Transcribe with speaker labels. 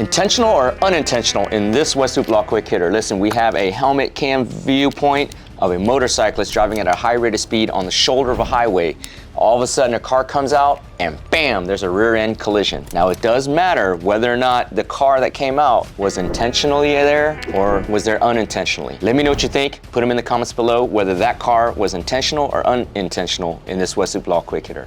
Speaker 1: Intentional or unintentional in this West Loop Law Quick Hitter? Listen, we have a helmet cam viewpoint of a motorcyclist driving at a high rate of speed on the shoulder of a highway. All of a sudden a car comes out and bam, there's a rear end collision. Now it does matter whether or not the car that came out was intentionally there or was there unintentionally. Let me know what you think. Put them in the comments below whether that car was intentional or unintentional in this West Loop Law Quick Hitter.